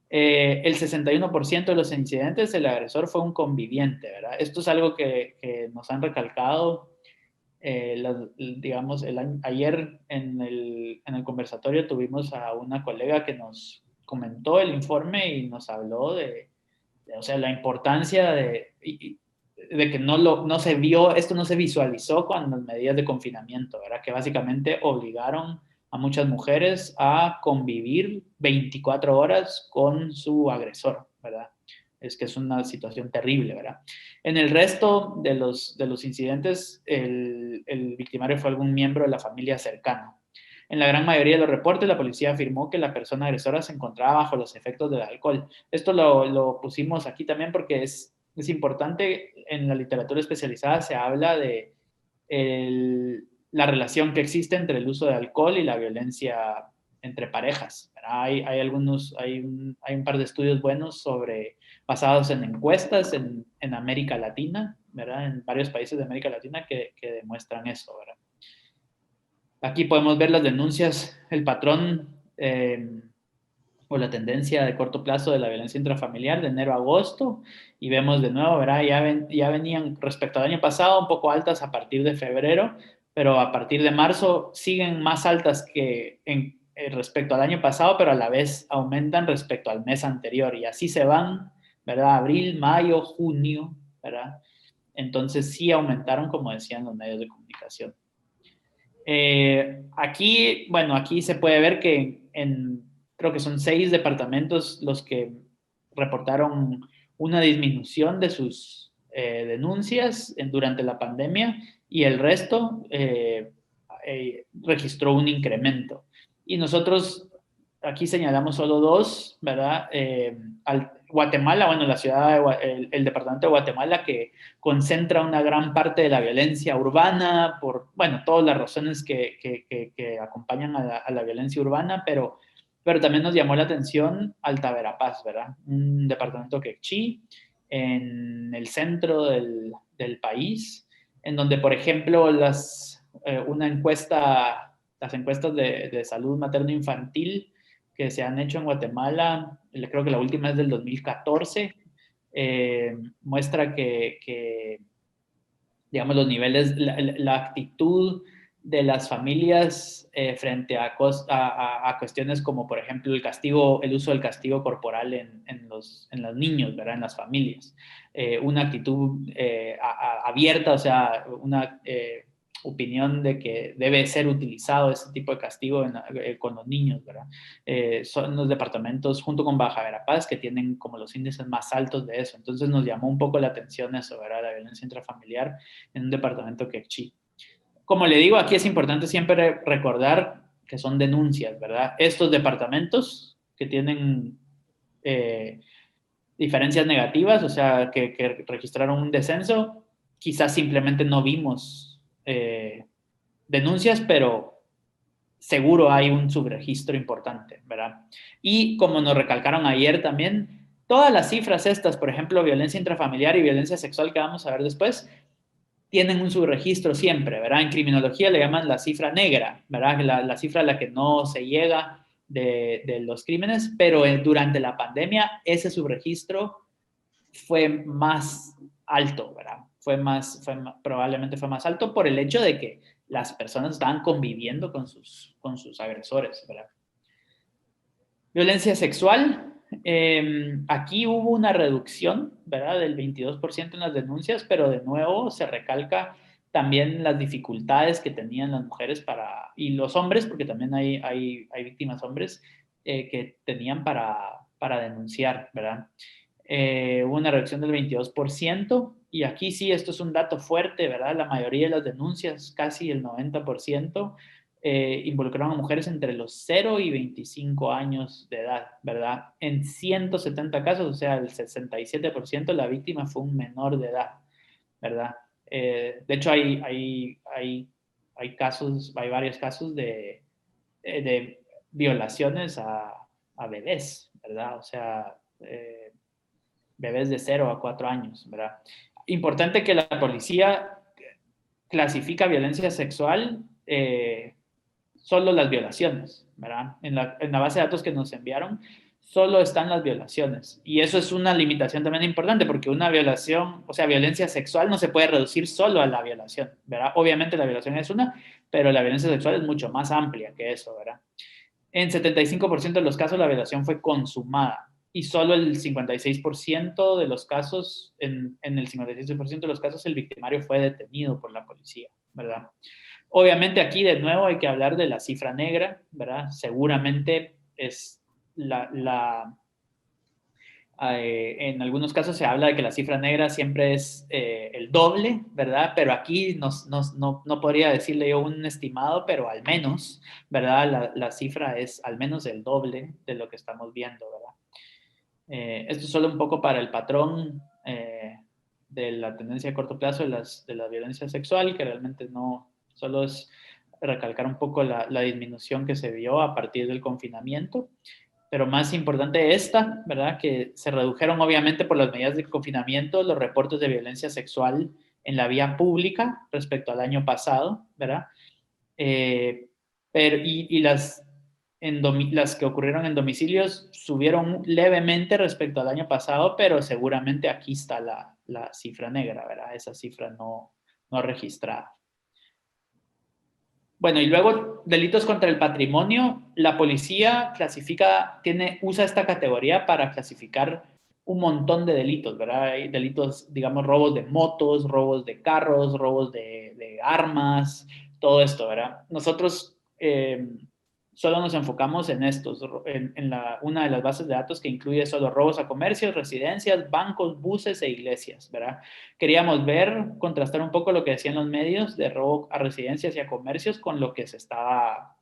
El 61% de los incidentes el agresor fue un conviviente, ¿verdad? Esto es algo que nos han recalcado. Digamos, ayer en el conversatorio tuvimos a una colega que nos comentó el informe y nos habló o sea, la importancia de que no se vio, esto no se visualizó con las medidas de confinamiento, ¿verdad? Que básicamente obligaron a muchas mujeres a convivir 24 horas con su agresor, ¿verdad? Es que es una situación terrible, ¿verdad? En el resto de los incidentes, el victimario fue algún miembro de la familia cercana. En la gran mayoría de los reportes, la policía afirmó que la persona agresora se encontraba bajo los efectos del alcohol. Esto lo pusimos aquí también porque es importante. En la literatura especializada se habla de la relación que existe entre el uso de alcohol y la violencia entre parejas. Hay un par de estudios buenos basados en encuestas en América Latina, ¿verdad? En varios países de América Latina que demuestran eso, ¿verdad? Aquí podemos ver las denuncias, el patrón o la tendencia de corto plazo de la violencia intrafamiliar de enero a agosto y vemos de nuevo, ¿verdad? Ya venían respecto al año pasado un poco altas a partir de febrero, pero a partir de marzo siguen más altas que respecto al año pasado, pero a la vez aumentan respecto al mes anterior y así se van, ¿verdad? Abril, mayo, junio, ¿verdad? Entonces sí aumentaron, como decían los medios de comunicación. Aquí se puede ver que creo que son 6 departamentos los que reportaron una disminución de sus denuncias durante la pandemia y el resto registró un incremento. Y nosotros aquí señalamos solo 2, ¿verdad? Guatemala, bueno, la ciudad, el departamento de Guatemala que concentra una gran parte de la violencia urbana por, bueno, todas las razones que acompañan a la violencia urbana, pero también nos llamó la atención Alta Verapaz, ¿verdad? Un departamento quechí en el centro del país, en donde, por ejemplo, las encuestas de salud materno-infantil que se han hecho en Guatemala, creo que la última es del 2014, muestra que digamos, los niveles, la actitud de las familias frente a cuestiones como, por ejemplo, el uso del castigo corporal en los niños, ¿verdad? En las familias. Una actitud abierta, o sea, una opinión de que debe ser utilizado ese tipo de castigo con los niños, ¿verdad? Son los departamentos, junto con Baja Verapaz, que tienen como los índices más altos de eso. Entonces nos llamó un poco la atención eso, ¿verdad? La violencia intrafamiliar en un departamento quechí. Como le digo, aquí es importante siempre recordar que son denuncias, ¿verdad? Estos departamentos que tienen diferencias negativas, o sea, que registraron un descenso, quizás simplemente no vimos denuncias, pero seguro hay un subregistro importante, ¿verdad? Y como nos recalcaron ayer también, todas las cifras estas, por ejemplo, violencia intrafamiliar y violencia sexual que vamos a ver después, tienen un subregistro siempre, ¿verdad? En criminología le llaman la cifra negra, ¿verdad? La cifra a la que no se llega de los crímenes, pero durante la pandemia ese subregistro fue más alto, ¿verdad? Probablemente fue más alto por el hecho de que las personas estaban conviviendo con sus agresores, ¿verdad? Violencia sexual. Aquí hubo una reducción, ¿verdad? Del 22% en las denuncias, pero de nuevo se recalca también las dificultades que tenían las mujeres y los hombres, porque también hay víctimas hombres, que tenían para denunciar, ¿verdad? Hubo una reducción del 22%, y aquí sí, esto es un dato fuerte, ¿verdad? La mayoría de las denuncias, casi el 90%, involucraron a mujeres entre los 0 y 25 años de edad, ¿verdad? En 170 casos, o sea, el 67%, la víctima fue un menor de edad, ¿verdad? De hecho, hay varios casos de violaciones a bebés, ¿verdad? O sea, bebés de 0 a 4 años, ¿verdad? Importante que la policía clasifica violencia sexual solo las violaciones, ¿verdad? En la base de datos que nos enviaron, solo están las violaciones. Y eso es una limitación también importante, porque una violación, o sea, violencia sexual no se puede reducir solo a la violación, ¿verdad? Obviamente la violación es una, pero la violencia sexual es mucho más amplia que eso, ¿verdad? En 75% de los casos la violación fue consumada y solo el 56% de los casos, en el 56% de los casos, el victimario fue detenido por la policía, ¿verdad? Obviamente aquí de nuevo hay que hablar de la cifra negra, ¿verdad? Seguramente es en algunos casos se habla de que la cifra negra siempre es el doble, ¿verdad? Pero aquí no podría decirle yo un estimado, pero al menos, ¿verdad? La cifra es al menos el doble de lo que estamos viendo, ¿verdad? Esto es solo un poco para el patrón de la tendencia a corto plazo de la violencia sexual, que realmente no, solo es recalcar un poco la disminución que se vio a partir del confinamiento. Pero más importante esta, ¿verdad? Que se redujeron obviamente por las medidas de confinamiento los reportes de violencia sexual en la vía pública respecto al año pasado, ¿verdad? Las que ocurrieron en domicilios subieron levemente respecto al año pasado, pero seguramente aquí está la cifra negra, ¿verdad? Esa cifra no registrada. Bueno, y luego delitos contra el patrimonio, la policía usa esta categoría para clasificar un montón de delitos, ¿verdad? Hay delitos, digamos, robos de motos, robos de carros, robos de armas, todo esto, ¿verdad? Nosotros solo nos enfocamos en estos, una de las bases de datos que incluye solo robos a comercios, residencias, bancos, buses e iglesias, ¿verdad? Queríamos contrastar un poco lo que decían los medios de robo a residencias y a comercios con lo que estaba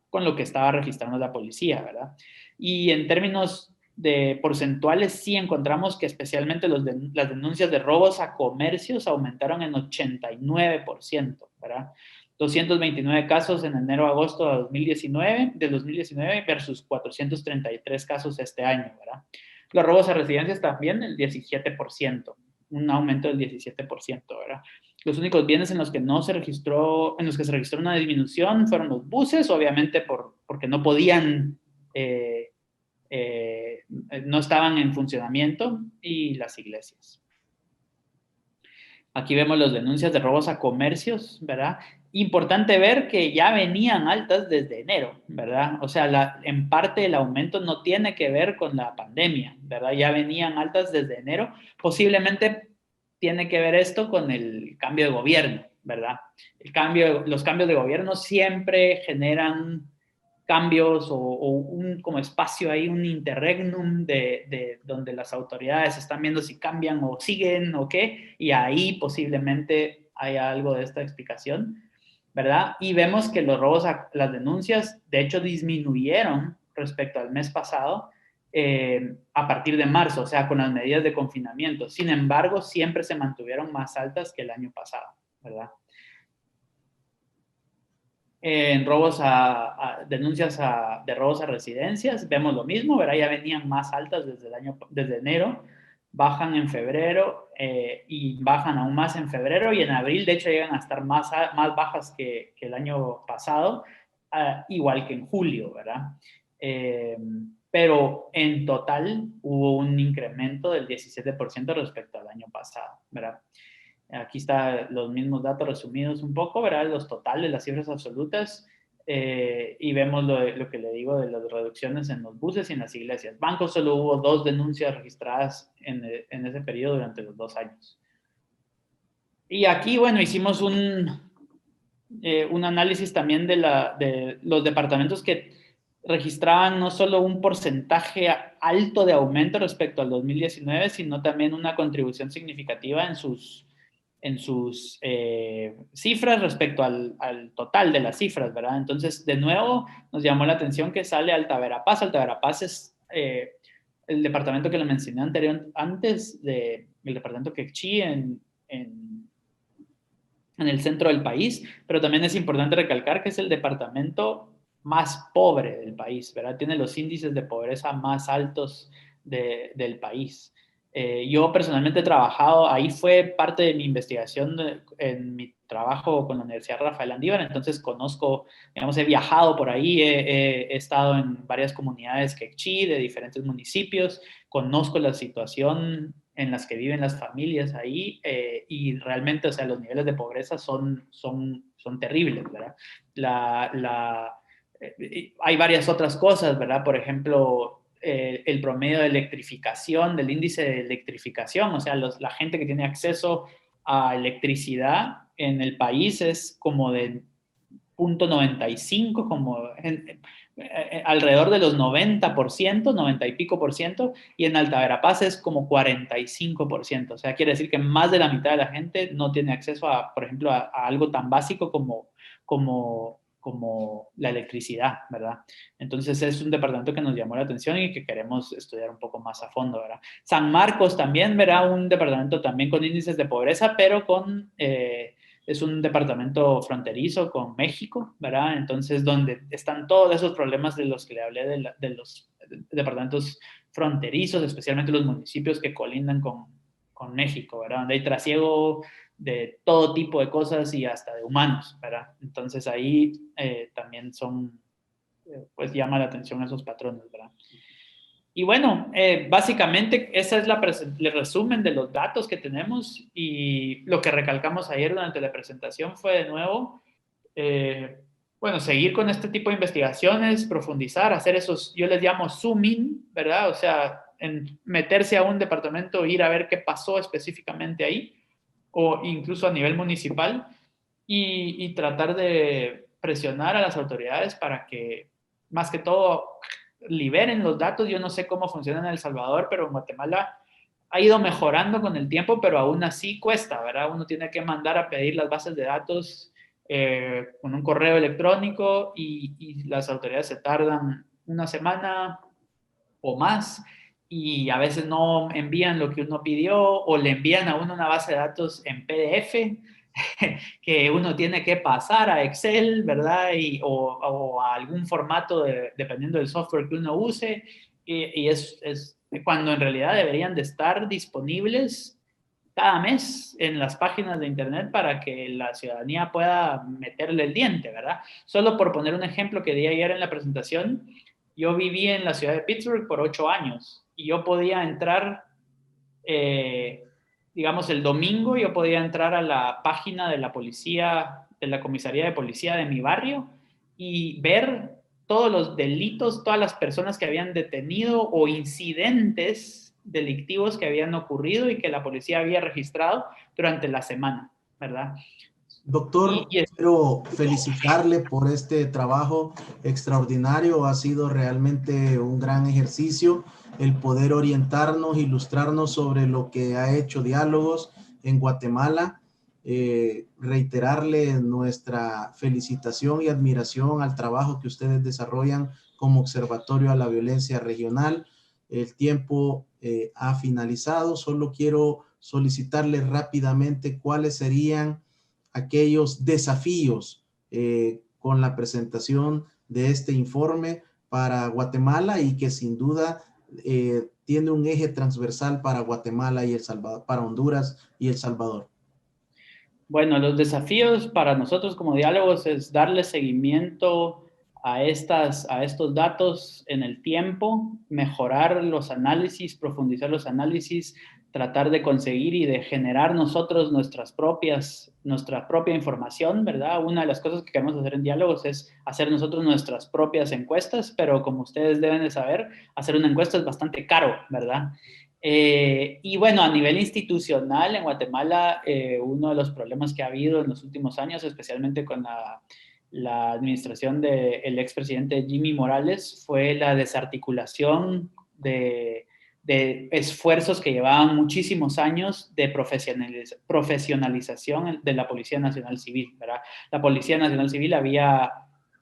registrando la policía, ¿verdad? Y en términos de porcentuales, sí encontramos que especialmente las denuncias de robos a comercios aumentaron en 89%, ¿verdad? 229 casos en enero-agosto de 2019 versus 433 casos este año, ¿verdad? Los robos a residencias también, el 17%, un aumento del 17%, ¿verdad? Los únicos bienes en los que se registró una disminución fueron los buses, obviamente porque no podían no estaban en funcionamiento, y las iglesias. Aquí vemos las denuncias de robos a comercios, ¿verdad? Importante ver que ya venían altas desde enero, ¿verdad? O sea, en parte el aumento no tiene que ver con la pandemia, ¿verdad? Ya venían altas desde enero. Posiblemente tiene que ver esto con el cambio de gobierno, ¿verdad? Los cambios de gobierno siempre generan cambios o un como espacio ahí, un interregnum de donde las autoridades están viendo si cambian o siguen o qué, y ahí posiblemente hay algo de esta explicación, ¿verdad? Y vemos que los robos, las denuncias, de hecho, disminuyeron respecto al mes pasado a partir de marzo, o sea, con las medidas de confinamiento. Sin embargo, siempre se mantuvieron más altas que el año pasado, ¿verdad? En robos denuncias de robos a residencias, vemos lo mismo, ¿verdad? Ya venían más altas desde enero, bajan en febrero y bajan aún más en febrero, y en abril de hecho llegan a estar más bajas que el año pasado, igual que en julio, ¿verdad? Pero en total hubo un incremento del 17% respecto al año pasado, ¿verdad? Aquí están los mismos datos resumidos un poco, ¿verdad? Los totales, las cifras absolutas, y vemos lo que le digo de las reducciones en los buses y en las iglesias. Bancos solo hubo 2 denuncias registradas en ese periodo durante los 2 años. Y aquí, bueno, hicimos un análisis también de los departamentos que registraban no solo un porcentaje alto de aumento respecto al 2019, sino también una contribución significativa en sus cifras respecto al total de las cifras, ¿verdad? Entonces, de nuevo, nos llamó la atención que sale Alta Verapaz. Alta Verapaz es el departamento que le mencioné antes del departamento Quechí en el centro del país, pero también es importante recalcar que es el departamento más pobre del país, ¿verdad? Tiene los índices de pobreza más altos del país. Yo personalmente he trabajado, ahí fue parte de mi investigación en mi trabajo con la Universidad Rafael Andívar, entonces conozco, digamos, he viajado por ahí, he estado en varias comunidades quechí de diferentes municipios, conozco la situación en las que viven las familias ahí, y realmente, o sea, los niveles de pobreza son terribles, ¿verdad? Hay varias otras cosas, ¿verdad? Por ejemplo, el promedio de electrificación, del índice de electrificación, o sea, la gente que tiene acceso a electricidad en el país es como de 0.95, como alrededor de los 90%, 90 y pico por ciento, y en Alta Verapaz es como 45%. O sea, quiere decir que más de la mitad de la gente no tiene acceso a, por ejemplo, a algo tan básico como la electricidad, ¿verdad? Entonces es un departamento que nos llamó la atención y que queremos estudiar un poco más a fondo, ¿verdad? San Marcos también, ¿verdad? Un departamento también con índices de pobreza, pero es un departamento fronterizo con México, ¿verdad? Entonces, donde están todos esos problemas de los que le hablé de los departamentos fronterizos, especialmente los municipios que colindan con México, ¿verdad? Donde hay trasiego de todo tipo de cosas y hasta de humanos, ¿verdad? Entonces, ahí también pues llama la atención esos patrones, ¿verdad? Y bueno, básicamente ese es el resumen de los datos que tenemos, y lo que recalcamos ayer durante la presentación fue de nuevo, bueno, seguir con este tipo de investigaciones, profundizar, hacer esos, yo les llamo zoom in, ¿verdad? O sea, meterse a un departamento, ir a ver qué pasó específicamente ahí, o incluso a nivel municipal, y tratar de presionar a las autoridades para que, más que todo, liberen los datos. Yo no sé cómo funciona en El Salvador, pero en Guatemala ha ido mejorando con el tiempo, pero aún así cuesta, ¿verdad? Uno tiene que mandar a pedir las bases de datos con un correo electrónico, y las autoridades se tardan una semana o más, y a veces no envían lo que uno pidió, o le envían a uno una base de datos en PDF que uno tiene que pasar a Excel, ¿verdad? O a algún formato dependiendo del software que uno use, y es cuando en realidad deberían de estar disponibles cada mes en las páginas de internet para que la ciudadanía pueda meterle el diente, ¿verdad? Solo por poner un ejemplo que di ayer en la presentación, Yo viví en la ciudad de Pittsburgh por 8 años y yo podía entrar, digamos, el domingo yo podía entrar a la página de la policía, de la comisaría de policía de mi barrio y ver todos los delitos, todas las personas que habían detenido o incidentes delictivos que habían ocurrido y que la policía había registrado durante la semana, ¿verdad? Doctor, quiero felicitarle por este trabajo extraordinario. Ha sido realmente un gran ejercicio el poder orientarnos, ilustrarnos sobre lo que ha hecho Diálogos en Guatemala. Reiterarle nuestra felicitación y admiración al trabajo que ustedes desarrollan como Observatorio a la Violencia Regional. El tiempo ha finalizado. Solo quiero solicitarle rápidamente cuáles serían aquellos desafíos con la presentación de este informe para Guatemala y que sin duda tiene un eje transversal para Guatemala y El Salvador, para Honduras y El Salvador. Bueno, los desafíos para nosotros como Diálogos es darle seguimiento a estos datos en el tiempo, mejorar los análisis, profundizar los análisis, tratar de conseguir y de generar nosotros nuestra propia información, ¿verdad? Una de las cosas que queremos hacer en Diálogos es hacer nosotros nuestras propias encuestas, pero como ustedes deben de saber, hacer una encuesta es bastante caro, ¿verdad? Y bueno, a nivel institucional en Guatemala, uno de los problemas que ha habido en los últimos años, especialmente con la administración del expresidente Jimmy Morales, fue la desarticulación de esfuerzos que llevaban muchísimos años de profesionalización de la Policía Nacional Civil, ¿verdad? La Policía Nacional Civil había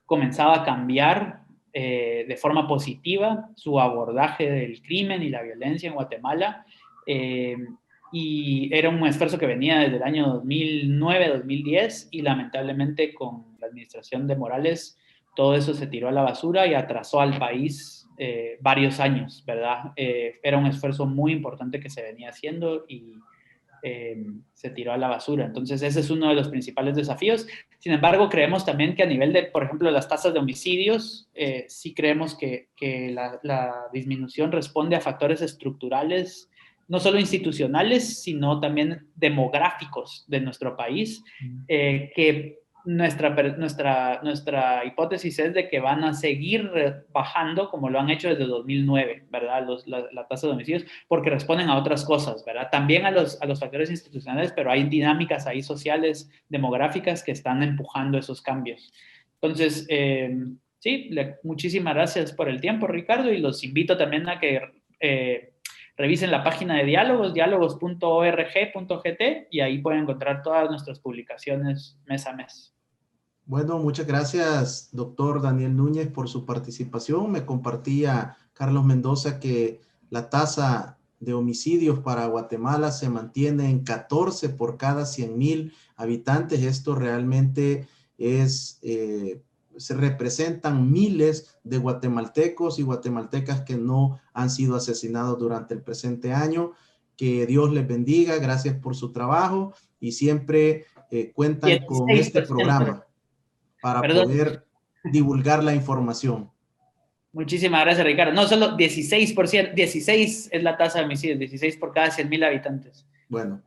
comenzado a cambiar de forma positiva su abordaje del crimen y la violencia en Guatemala, y era un esfuerzo que venía desde el año 2009-2010 y lamentablemente con la administración de Morales todo eso se tiró a la basura y atrasó al país varios años, ¿verdad? Era un esfuerzo muy importante que se venía haciendo y se tiró a la basura. Entonces, ese es uno de los principales desafíos. Sin embargo, creemos también que a nivel de, por ejemplo, las tasas de homicidios, sí creemos que la disminución responde a factores estructurales, no solo institucionales, sino también demográficos de nuestro país, que nuestra hipótesis es de que van a seguir bajando como lo han hecho desde 2009, ¿verdad? La tasa de homicidios, porque responden a otras cosas, ¿verdad? También a los factores institucionales, pero hay dinámicas ahí sociales, demográficas que están empujando esos cambios. Entonces, sí, muchísimas gracias por el tiempo, Ricardo, y los invito también a que revisen la página de Diálogos, diálogos.org.gt, y ahí pueden encontrar todas nuestras publicaciones mes a mes. Bueno, muchas gracias, doctor Daniel Núñez, por su participación. Me compartía Carlos Mendoza que la tasa de homicidios para Guatemala se mantiene en 14 por cada 100,000 habitantes. Esto realmente es, se representan miles de guatemaltecos y guatemaltecas que no han sido asesinados durante el presente año. Que Dios les bendiga, gracias por su trabajo y siempre cuentan con este programa para poder divulgar la información. Muchísimas gracias, Ricardo. No, solo 16%, 16 es la tasa de homicidios, 16 por cada 100,000 habitantes. Bueno,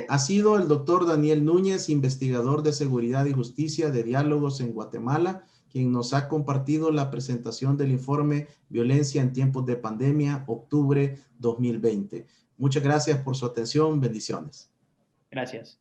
ha sido el doctor Daniel Núñez, investigador de Seguridad y Justicia de Diálogos en Guatemala, quien nos ha compartido la presentación del informe Violencia en tiempos de pandemia, octubre 2020. Muchas gracias por su atención. Bendiciones. Gracias.